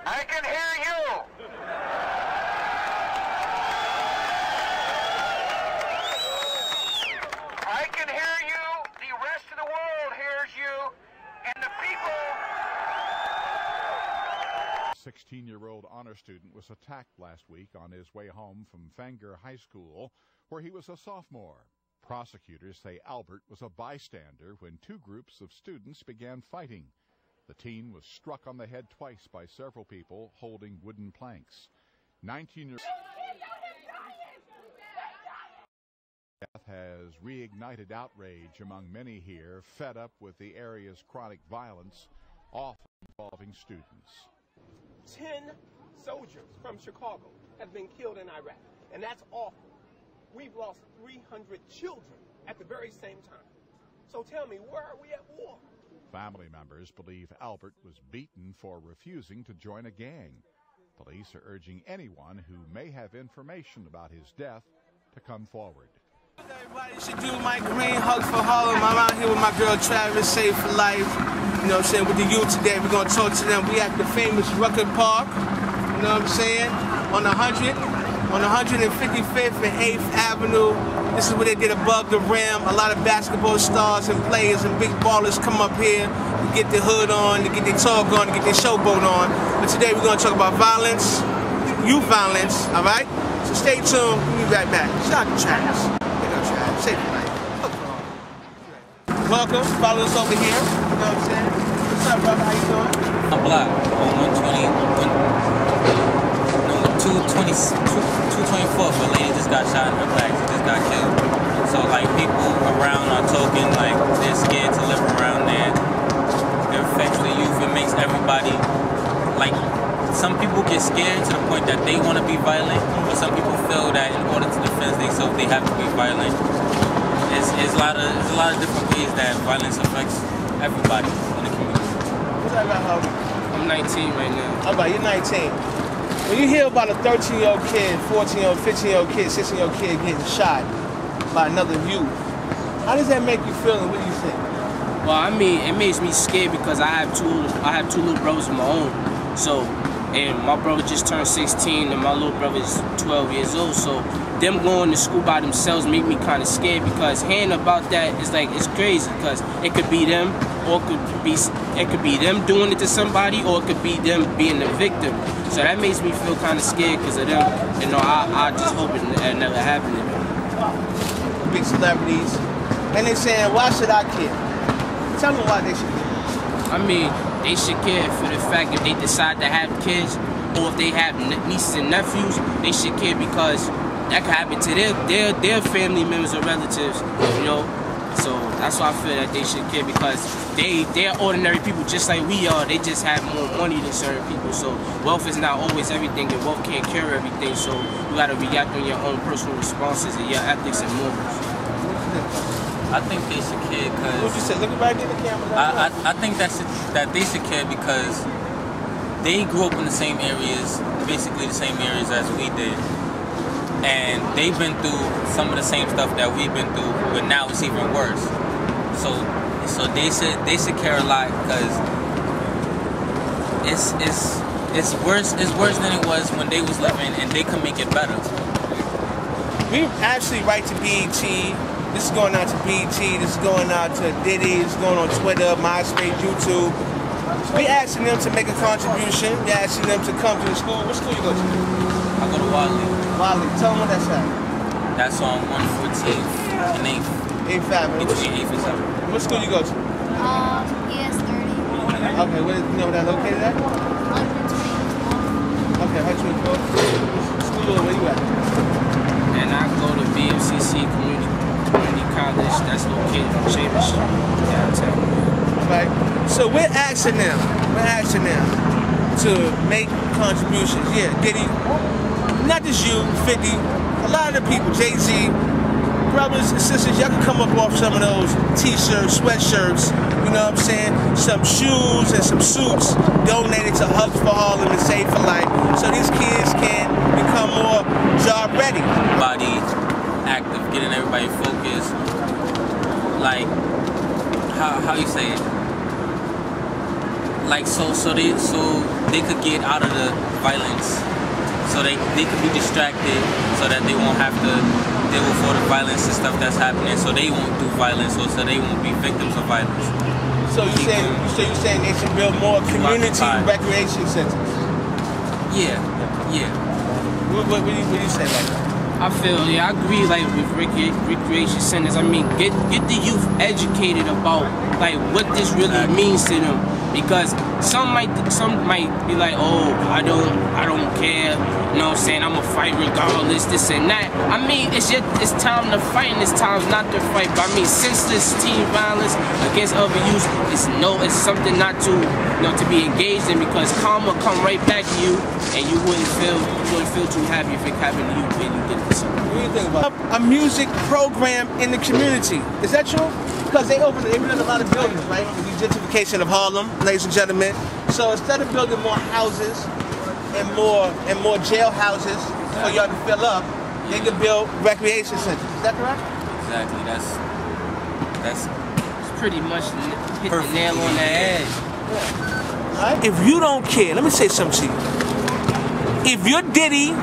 I can hear you. I can hear you. The rest of the world hears you. And the people... 16-year-old honor student was attacked last week on his way home from Fanger High School, where he was a sophomore. Prosecutors say Albert was a bystander when two groups of students began fighting. The teen was struck on the head twice by several people holding wooden planks. 19-year-old death has reignited outrage among many here, fed up with the area's chronic violence, often involving students. 10 soldiers from Chicago have been killed in Iraq, and that's awful. We've lost 300 children at the very same time. So tell me, where are we at war? Family members believe Albert was beaten for refusing to join a gang. Police are urging anyone who may have information about his death to come forward. Everybody should do my green hugs for Harlem. I'm out here with my girl Travis, Save for Life. You know what I'm saying? With the youth today, we're going to talk to them. We at the famous Rucker Park, you know what I'm saying? On 155th and 8th Avenue. This is where they did Above the Rim. A lot of basketball stars and players and big ballers come up here to get their hood on, to get their talk on, to get their showboat on. But today we're going to talk about violence, youth violence, all right? So stay tuned. We'll be right back. Shout out to Travis. Save for Life. Welcome. Follow us over here. You know what I'm saying? What's up, brother? How you doing? I'm Block on 224. A lady just got shot in her back. She just got killed. So like people around are talking like they're scared to live around there. It affects the youth. It makes everybody like. Some people get scared to the point that they want to be violent, but some people feel that in order to defend themselves, they have to be violent. There's a lot of different ways that violence affects everybody in the community. What's that about, Howard? I'm 19 right now. How about you're 19? When you hear about a 13-year-old kid, 14-year-old, 15-year-old kid, 16-year-old kid getting shot by another youth, how does that make you feel, and what do you think? Well, I mean, it makes me scared because I have two little brothers of my own. So. And my brother just turned 16 and my little brother is 12 years old. So them going to school by themselves make me kind of scared because hearing about that is like, it's crazy because it could be them or it could be them doing it to somebody or it could be them being the victim. So that makes me feel kind of scared because of them. You know, I just hope it never happened to them. Big celebrities. And they're saying, why should I care? Tell them why they should care. I mean, they should care for the fact if they decide to have kids or if they have nieces and nephews, they should care because that could happen to their family members or relatives, you know. So that's why I feel that they should care because they're ordinary people just like we are. They just have more money than certain people. So wealth is not always everything and wealth can't cure everything. So you got to react on your own personal responses and your ethics and morals. I think they should care because... What you say? Look right in the camera. I think that they should care because they grew up in the same areas, basically the same areas as we did. And they've been through some of the same stuff that we've been through, but now it's even worse. So they should care a lot because it's worse than it was when they was living, and they can make it better. We actually write to BET. This is going out to BET, this is going out to Diddy, this is going on Twitter, MySpace, YouTube. We asking them to make a contribution. We asking them to come to the school. What school you go to? I go to Wally. Wally. Tell them what that's at. That's on 114th and 8th. 8th Avenue. Between 8th and 7th. What school you go to? ES30. Okay, you know where that located at? 124. Okay, 124. School, where you at? And I go to BMCC Community College, that's located on Chambers Street, downtown. Right. So we're asking them to make contributions. Yeah, Diddy, not just you, 50, a lot of the people, Jay-Z, brothers and sisters, y'all can come up off some of those t-shirts, sweatshirts, you know what I'm saying? Some shoes and some suits donated to Hugs for Harlem and Save for Life, so these kids can become more job ready. Body active, getting everybody focused. Like, how you say it? like so they could get out of the violence. So they could be distracted so that they won't have to deal with all the violence and stuff that's happening, so they won't do violence or so they won't be victims of violence. So you saying they should build more community recreation centers? Yeah. What do you say about that? I feel, yeah, I agree, like, with recreation centers. I mean, get the youth educated about, like, what this really means to them. Because some might be like, oh, I don't care, you know what I'm saying, I'm gonna fight regardless, this and that. I mean, it's time to fight and it's time not to fight. But I mean, senseless teen violence against other youth it's something not to, to be engaged in, because karma come right back to you and you wouldn't feel too happy if it happened to you when you did it. What do you think about a music program in the community? Is that true? Because they built a lot of buildings, right? The gentrification of Harlem, ladies and gentlemen. So instead of building more houses and more jail houses for y'all to fill up, they could build recreation centers. Is that correct? Exactly. That's pretty much hit the nail on the head. Right. If you don't care, let me say something to you. If you're Diddy,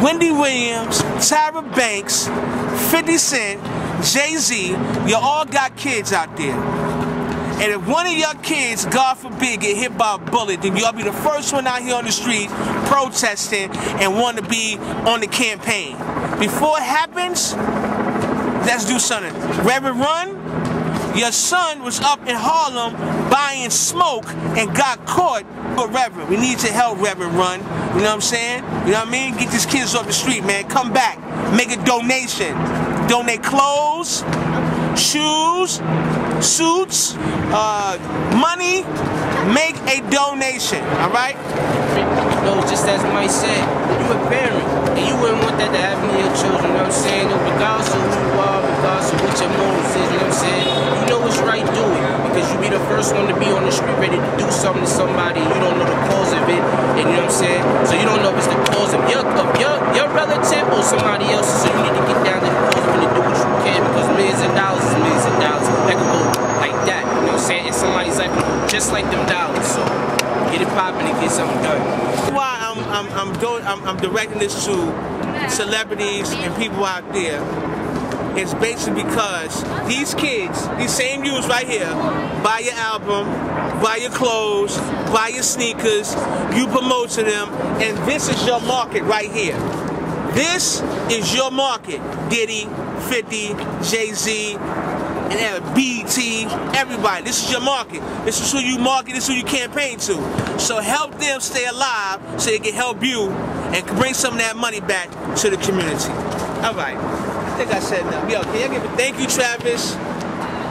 Wendy Williams, Tyra Banks, 50 Cent, Jay-Z, you all got kids out there. And if one of your kids, God forbid, get hit by a bullet, then y'all be the first one out here on the street protesting and want to be on the campaign. Before it happens, let's do something. Reverend Run, your son was up in Harlem buying smoke and got caught. But Reverend, we need your help, Reverend Run. You know what I'm saying? You know what I mean? Get these kids off the street, man. Come back. Make a donation. Donate clothes, shoes, suits, money. Make a donation, all right? No, just as Mike said, you're a parent, and you wouldn't want that to happen to your children, you know what I'm saying? Regardless of who you are, regardless of what your morals is, you know what I'm saying? You know what's right, do it, because you be the first one to be on the street ready to do something to somebody, and you don't know the cause of it, and you know what I'm saying? So you don't know if it's the cause of your relative or somebody else's, so you need to get down to the cause of it and do what you can, because millions of dollars is millions of dollars. That can go like that, you know what I'm saying? And somebody's like, just like them dollars, so get it popping and get something done. Why I'm directing this to celebrities and people out there. It's basically because these kids, these same youths right here, buy your album, buy your clothes, buy your sneakers, you promote to them, and this is your market right here. This is your market. Diddy, 50, Jay-Z, and BT, everybody. This is your market. This is who you market, this is who you campaign to. So help them stay alive so they can help you and bring some of that money back to the community. All right. I think I said enough. Yo, can you give a thank you, Travis,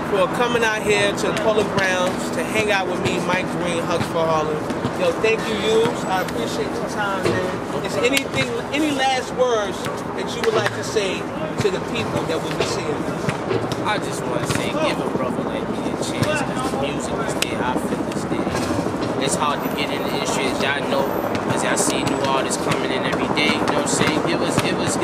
for coming out here to the Polo Grounds to hang out with me, Mike Green, Hugs for Harlem. Yo, thank you, Hughes. I appreciate your time, man. Is there any last words that you would like to say to the people that will be seeing this? I just want to say, give a brother like me a chance, because the music is there, I feel it's there, you know. It's hard to get in the industry, as y'all know, because I see new artists coming in every day, you know what I'm saying? Give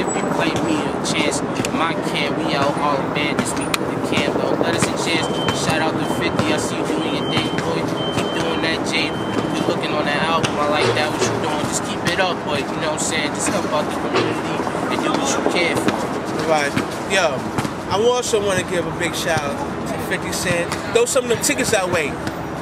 people like me a chance. My camp, we out all band this week with the camp, though. Let us a chance. Shout out to 50, I see you doing your thing, boy. Keep doing that, Jay. Good looking on that album, I like that, what you doing. Just keep it up, boy, you know what I'm saying? Just help out the community and do what you can for. Right. Yo. I also want to give a big shout out to 50 Cent. Throw some of them tickets our way.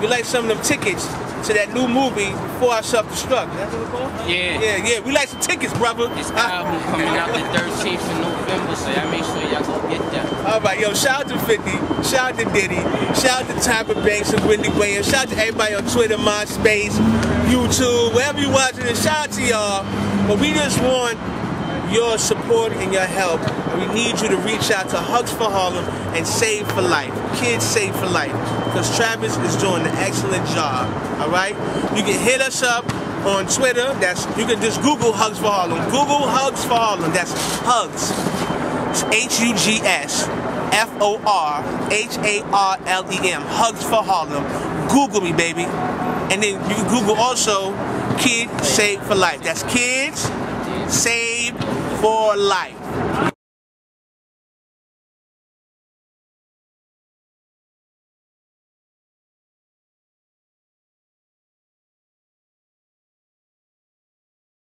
We like some of them tickets to that new movie, Before I Self-Destruct. That's what it's called? Yeah. We like some tickets, brother. This album coming out the 13th of November, so y'all make sure y'all go get that. All right, yo, shout out to 50, shout out to Diddy, shout out to Tyra Banks and Wendy Williams, shout out to everybody on Twitter, MySpace, YouTube, wherever you watching it, shout out to y'all. But we just want your support and your help. We need you to reach out to Hugs for Harlem and Save for Life. Kids Save for Life. Because Travis is doing an excellent job. Alright? You can hit us up on Twitter. You can just Google Hugs for Harlem. Google Hugs for Harlem. That's Hugs. It's Hugs. FORHARLEM. Hugs for Harlem. Google me, baby. And then you can Google also Kids Save for Life. That's Kids Save for Life.